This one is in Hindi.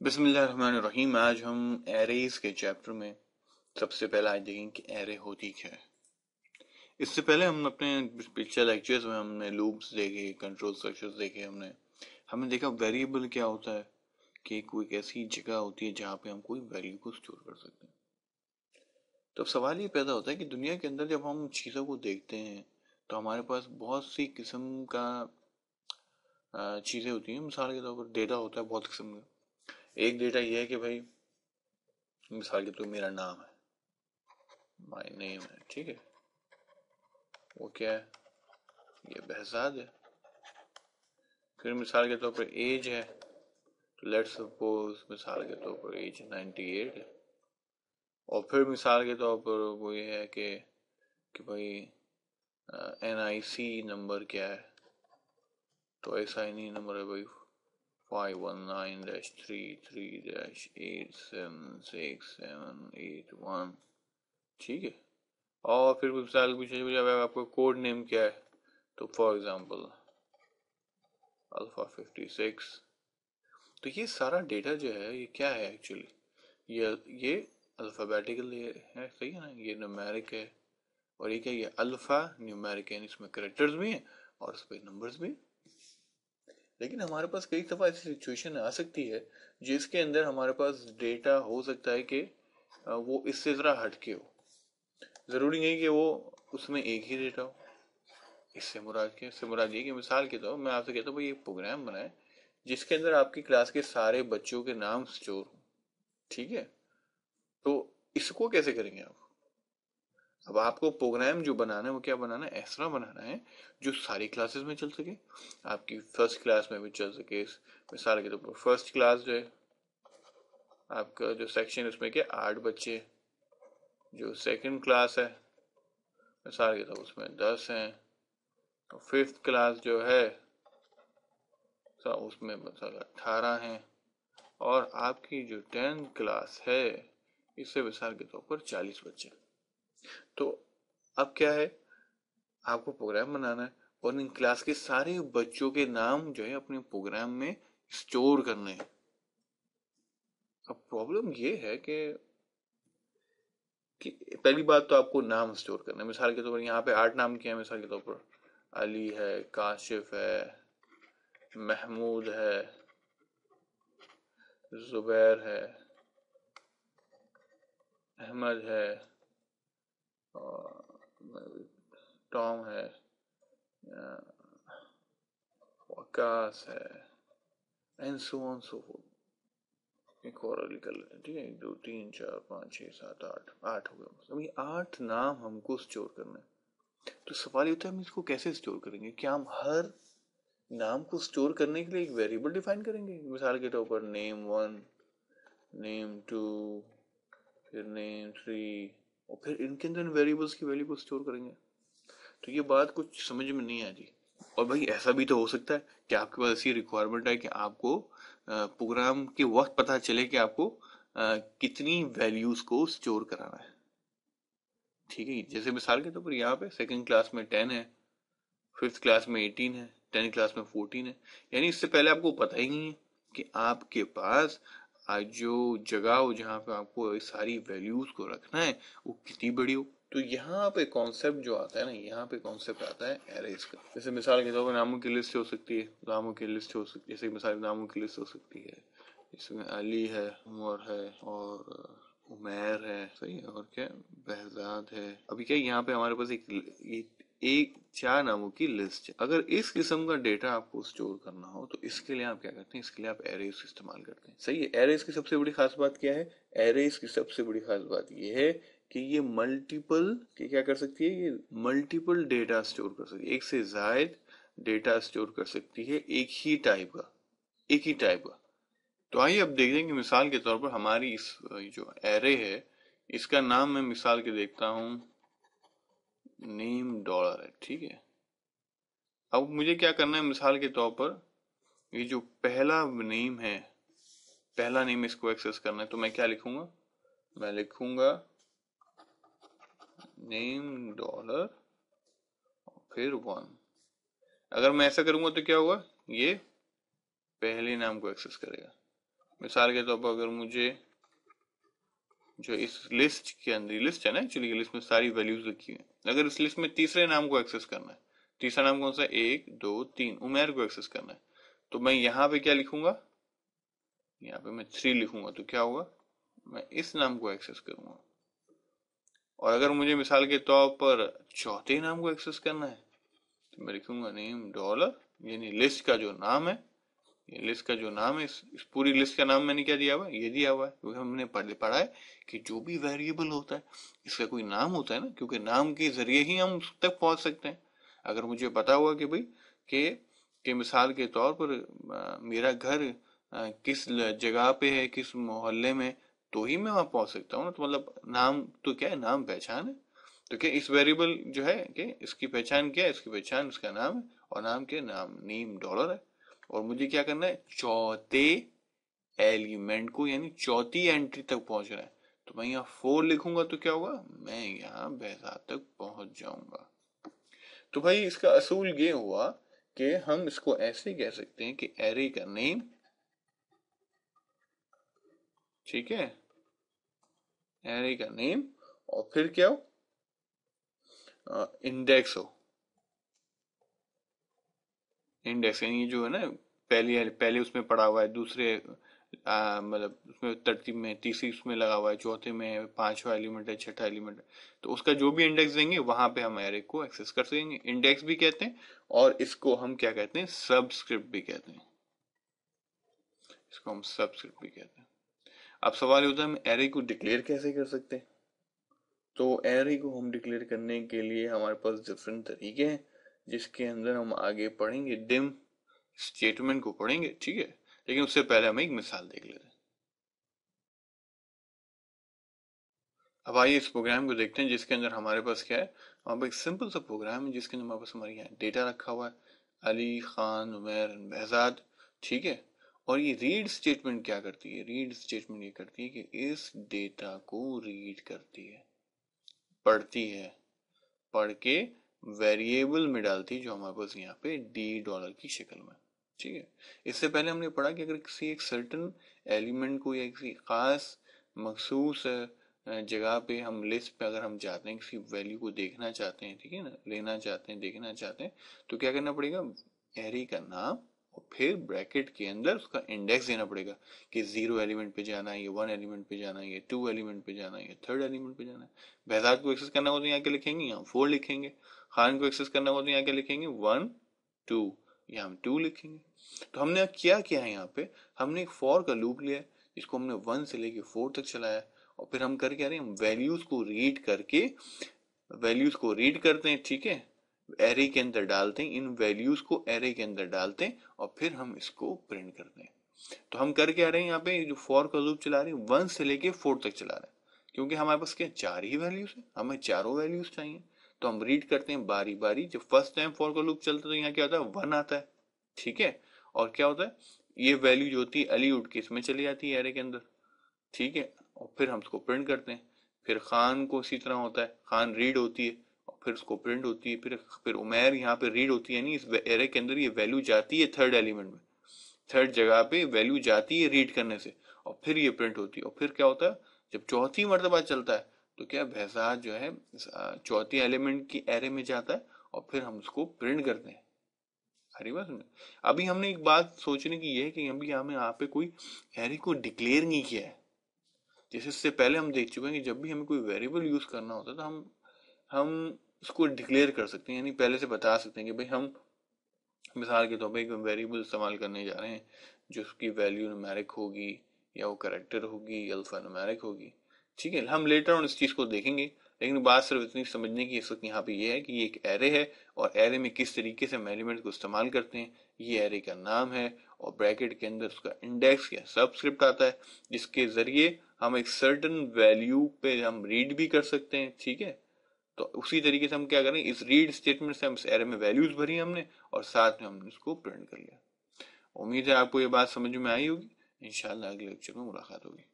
बिस्मिल्लाहिर्रहमानिर्रहीम। आज हम एरेज के चैप्टर में सबसे पहले आज देखेंगे कि एरे होती क्या है। इससे पहले हम अपने पिछले लेक्चर्स में हमने लूप्स देखे, कंट्रोल स्ट्रक्चर्स देखे। हमने देखा वेरिएबल क्या होता है, कि कोई ऐसी जगह होती है जहाँ पे हम कोई वैल्यू को स्टोर कर सकते हैं। तो अब सवाल ये पैदा होता है कि दुनिया के अंदर जब हम चीज़ों को देखते हैं तो हमारे पास बहुत सी किस्म का चीज़ें होती हैं। मिसाल के तौर पर डेटा होता है बहुत किस्म का। एक डेटा ये है कि भाई मिसाल के तौर पर मेरा नाम है, माय नेम है, ठीक है। वो क्या है, ये बहजाद है। फिर मिसाल के तौर पर एज है, तो लेट्स सपोज मिसाल के तौर पर एज 98 है। और फिर मिसाल के तौर पर वो ये है कि भाई NIC नंबर क्या है, तो SIN नंबर है भाई 519-33-87671, ठीक है। और फिर मिसाल पूछे आपका कोड नेम क्या है, तो फॉर एग्जांपल अल्फा 56। तो ये सारा डेटा जो है ये क्या है एक्चुअली, ये अल्फाबेटिकल है, सही है ना। ये न्यूमेरिक है और ये क्या, ये अल्फा न्यूमेरिक है, इसमें कैरेक्टर्स भी हैं और इस पे नंबर्स भी। लेकिन हमारे पास कई दफा ऐसी सिचुएशन आ सकती है जिसके अंदर हमारे पास डेटा हो सकता है कि वो इससे जरा हटके हो। जरूरी नहीं कि वो उसमें एक ही डेटा हो। इससे मुराद ये कि मिसाल के तौर मैं आपसे कहता हूँ भाई एक प्रोग्राम बनाए जिसके अंदर आपकी क्लास के सारे बच्चों के नाम स्टोर हो, ठीक है। तो इसको कैसे करेंगे आप। अब आपको प्रोग्राम जो बनाना है वो क्या बनाना है, ऐसा बनाना है जो सारी क्लासेस में चल सके, आपकी फर्स्ट क्लास में भी चल सके। मिसाल के तौर पर फर्स्ट क्लास जो है आपका जो सेक्शन उसमें क्या 8 बच्चे, जो सेकंड क्लास है मिसाल के तौर उसमें 10 हैं, तो फिफ्थ क्लास जो है उसमें मिसाल 18 हैं, और आपकी जो 10th क्लास है इससे मिसाल के तौर पर 40 बच्चे। तो अब क्या है, आपको प्रोग्राम बनाना है और इन क्लास के सारे बच्चों के नाम जो है अपने प्रोग्राम में स्टोर करने हैं। अब प्रॉब्लम ये है कि पहली बात तो आपको नाम स्टोर करना है। मिसाल के तौर पर यहाँ पे 8 नाम क्या है, मिसाल के तौर पर अली है, काशिफ है, महमूद है, जुबैर है, अहमद है, टॉम है, वकास है, and so on so fourth. एक और अली कर लेते हैं, ठीक है। 1 2 3 4 5 6 7 8 हो गया। अब ये 8 नाम हमको स्टोर करना है। तो सवाल ये होता है हम इसको कैसे स्टोर करेंगे। क्या हम हर नाम को स्टोर करने के लिए एक वेरिएबल डिफाइन करेंगे। मिसाल के तौर पर नेम 1, नेम 2, फिर नेम 3, और फिर इनके अंदर वेरिएबल्स की वैल्यू को स्टोर करेंगे। तो ये बात कुछ समझ में नहीं आती। और भाई ऐसा भी तो हो सकता है कि आपके पास ऐसी रिक्वायरमेंट है कि आपको प्रोग्राम के वक्त पता चले कि आपको कितनी वैल्यूज को स्टोर कराना है, ठीक है। जैसे मिसाल के तौर पर यहाँ पे सेकंड क्लास में 10 है, फिफ्थ क्लास में 18 है, 10th क्लास में 14 है। यानी इससे पहले आपको पता ही नहीं है कि आपके पास आज जो जगह हो जहाँ पे आपको सारी वैल्यूज को रखना है वो कितनी बड़ी हो। तो यहाँ पे कॉन्सेप्ट जो आता है ना, यहाँ पे कॉन्सेप्ट आता है एरेज का। जैसे मिसाल के तौर पर नामों की लिस्ट हो सकती है, नामों की लिस्ट हो सकती है, जैसे मिसाल नामों की लिस्ट हो सकती है, इसमें अली है, उमर है, और उमैर है, सही है, और क्या बहजाद है। अभी क्या यहाँ पे हमारे पास एक 4 नामों की लिस्ट है। अगर इस किस्म का डेटा आपको स्टोर करना हो तो इसके लिए आप क्या करते हैं, इसके लिए आप एरेज इस्तेमाल करते हैं, सही है। एरेज की सबसे बड़ी खास बात क्या है, एरेज की सबसे बड़ी खास बात यह है कि ये मल्टीपल क्या कर सकती है, ये मल्टीपल डेटा स्टोर कर सकती है, एक से ज्यादा डेटा स्टोर कर सकती है एक ही टाइप का। तो आइए अब देख लेंगे। मिसाल के तौर पर हमारी इस जो एरे है इसका नाम मैं मिसाल के देखता हूं नेम डॉलर है, ठीक है। अब मुझे क्या करना है, मिसाल के तौर पर ये जो पहला नेम इसको एक्सेस करना है, तो मैं क्या लिखूंगा, मैं लिखूंगा नेम डॉलर फिर 1। अगर मैं ऐसा करूंगा तो क्या होगा, ये पहले नाम को एक्सेस करेगा। मिसाल के तौर पर अगर मुझे जो इस लिस्ट के अंदर, लिस्ट है ना एक्चुअली, लिस्ट में सारी वैल्यूज लिखी है, अगर इस लिस्ट में तीसरे नाम को एक्सेस करना है, तीसरा नाम कौन सा, 1 2 3 उमेर को एक्सेस करना है, तो मैं यहाँ पे क्या लिखूंगा, यहाँ पे मैं 3 लिखूंगा, तो क्या होगा, मैं इस नाम को एक्सेस करूंगा। और अगर मुझे मिसाल के तौर पर चौथे नाम को एक्सेस करना है, तो मैं लिखूंगा नेम डॉलर, यानी लिस्ट का जो नाम है, ये लिस्ट का जो नाम है, इस पूरी लिस्ट का नाम मैंने क्या दिया हुआ है, ये दिया हुआ है, क्योंकि हमने पढ़ा है कि जो भी वेरिएबल होता है इसका कोई नाम होता है ना, क्योंकि नाम के जरिए ही हम उस तक पहुंच सकते हैं। अगर मुझे पता हुआ कि भाई कि मिसाल के तौर पर मेरा घर किस जगह पे है, किस मोहल्ले में, तो ही मैं वहां पहुंच सकता हूँ ना। तो मतलब नाम तो क्या है, नाम पहचान है। तो क्या इस वेरिएबल जो है कि इसकी पहचान क्या है, इसकी पहचान इसका नाम है, और नाम क्या, नाम नेम डॉलर है। और मुझे क्या करना है, चौथे एलिमेंट को यानी चौथी एंट्री तक पहुंचना है। तो मैं यहाँ 4 लिखूंगा तो क्या होगा, मैं यहाँ बेहद तक पहुंच जाऊंगा। तो भाई इसका असूल ये हुआ कि हम इसको ऐसे कह सकते हैं कि एरे का नेम, ठीक है, एरे का नेम, और फिर क्या हो, इंडेक्स हो, इंडेक्स यानी जो है ना, पहले पहले उसमें पड़ा हुआ है, दूसरे मतलब उसमें तरतीब में तीसरी उसमें लगा हुआ है, चौथे में पांचवा एलिमेंट है, छठा एलिमेंट है, तो उसका जो भी इंडेक्स देंगे वहां पे हम एरे को एक्सेस कर सकेंगे। इंडेक्स भी कहते हैं, और इसको हम क्या कहते हैं, सबस्क्रिप्ट भी कहते हैं, इसको हम सबस्क्रिप्ट भी कहते हैं। अब सवाल होता है हम एरे को डिक्लेयर कैसे कर सकते हैं। तो एरे को हम डिक्लेयर करने के लिए हमारे पास डिफरेंट तरीके हैं, जिसके अंदर हम आगे पढ़ेंगे, डिम स्टेटमेंट को पढ़ेंगे, ठीक है। लेकिन उससे पहले हम एक मिसाल देख लेते हैं। अब आइए इस प्रोग्राम को देखते हैं, जिसके अंदर हमारे पास क्या है, हमारे पास एक सिंपल सा प्रोग्राम है, जिसके अंदर हमारे पास हमारे यहाँ डेटा रखा हुआ है, अली, खान, उमेर, बहजाद, ठीक है। और ये रीड स्टेटमेंट क्या करती है, रीड स्टेटमेंट ये करती है कि इस डेटा को रीड करती है, पढ़ती है, पढ़ के वेरिएबल में डालती है, जो हमारे पास यहाँ पे डी डॉलर की शक्ल में, ठीक है। इससे पहले हमने पढ़ा कि अगर किसी एक सर्टन एलिमेंट को या किसी खास मखसूस जगह पे हम लिस्ट पे अगर हम चाहते हैं, किसी वैल्यू को देखना चाहते हैं, ठीक है ना, लेना चाहते हैं, देखना चाहते हैं, तो क्या करना पड़ेगा, एरे का नाम और फिर ब्रैकेट के अंदर उसका इंडेक्स देना पड़ेगा, कि 0 एलिमेंट पे जाना है, ये 1 एलिमेंट पे जाना है, ये 2 एलिमेंट पे जाना है, ये 3rd एलिमेंट पे जाना है। बहजाद को एक्सेस करना हो तो यहाँ के लिखेंगे, यहाँ 4 लिखेंगे। खान को एक्सेस करना हो तो यहाँ के लिखेंगे 1 2, यहाँ हम 2 लिखेंगे। तो हमने क्या किया है, यहाँ पे हमने एक फॉर का लूप लिया है, जिसको हमने 1 से लेके 4 तक चलाया, और फिर हम कर क्या रहे हैं, हम वैल्यूज को रीड करके, वैल्यूज को रीड करते हैं, ठीक है, एरे के अंदर डालते हैं, इन वैल्यूज को एरे के अंदर डालते हैं, और फिर हम इसको प्रिंट करते हैं। तो हम कर क्या रहे हैं, यहाँ पे जो फॉर का लूप चला रहे हैं 1 से लेके 4 तक चला रहे हैं, क्योंकि हमारे पास क्या 4 ही वैल्यूज है, हमें चारों वैल्यूज चाहिए। तो हम रीड करते हैं बारी बारी, जब फर्स्ट टाइम फॉर का लूप चलता है तो यहाँ क्या होता है, 1 आता है, ठीक है। और क्या होता है, ये वैल्यू जो होती है अली उठ के इसमें चली जाती है एरे के अंदर, ठीक है, और फिर हम उसको प्रिंट करते हैं। फिर खान को इसी तरह होता है, खान रीड होती है और फिर उसको प्रिंट होती है, फिर उमेर यहाँ पे रीड होती है, यानी इस एरे के अंदर ये वैल्यू जाती है 3rd एलिमेंट में, 3rd जगह पे वैल्यू जाती है रीड करने से, और फिर ये प्रिंट होती है। और फिर क्या होता है, जब चौथी मर्तबा चलता है तो क्या बहसात जो है चौथी एलिमेंट की एरे में जाता है, और फिर हम उसको प्रिंट करते हैं। हरी बात समझे। अभी हमने एक बात सोचने की है कि अभी हमें यहाँ पे कोई एरे को डिक्लेयर नहीं किया है। जैसे इससे पहले हम देख चुके हैं कि जब भी हमें कोई वेरिएबल यूज करना होता है तो हम इसको डिक्लेयर कर सकते हैं, यानी पहले से बता सकते हैं कि भाई हम मिसाल के तौर पर एक वेरिएबल इस्तेमाल करने जा रहे हैं, जो उसकी वैल्यू न्यूमेरिक होगी, या वो करेक्टर होगी, या अल्फा न्यूमेरिक होगी, ठीक है। हम लेटर ऑन इस चीज को देखेंगे, लेकिन बात सिर्फ इतनी समझने की इस वक्त यहाँ पे ये है कि ये एक एरे है, और एरे में किस तरीके से हम एलिमेंट को इस्तेमाल करते हैं, ये एरे का नाम है, और ब्रैकेट के अंदर उसका इंडेक्स या सबस्क्रिप्ट आता है, जिसके जरिए हम एक सर्टन वैल्यू पे हम रीड भी कर सकते हैं, ठीक है। तो उसी तरीके से हम क्या करें, इस रीड स्टेटमेंट से हम इस एरे में वैल्यूज भरी हमने, और साथ में हमने इसको प्रिंट कर लिया। उम्मीद है आपको ये बात समझ में आई होगी। इंशाल्लाह अगले लेक्चर में मुलाकात होगी।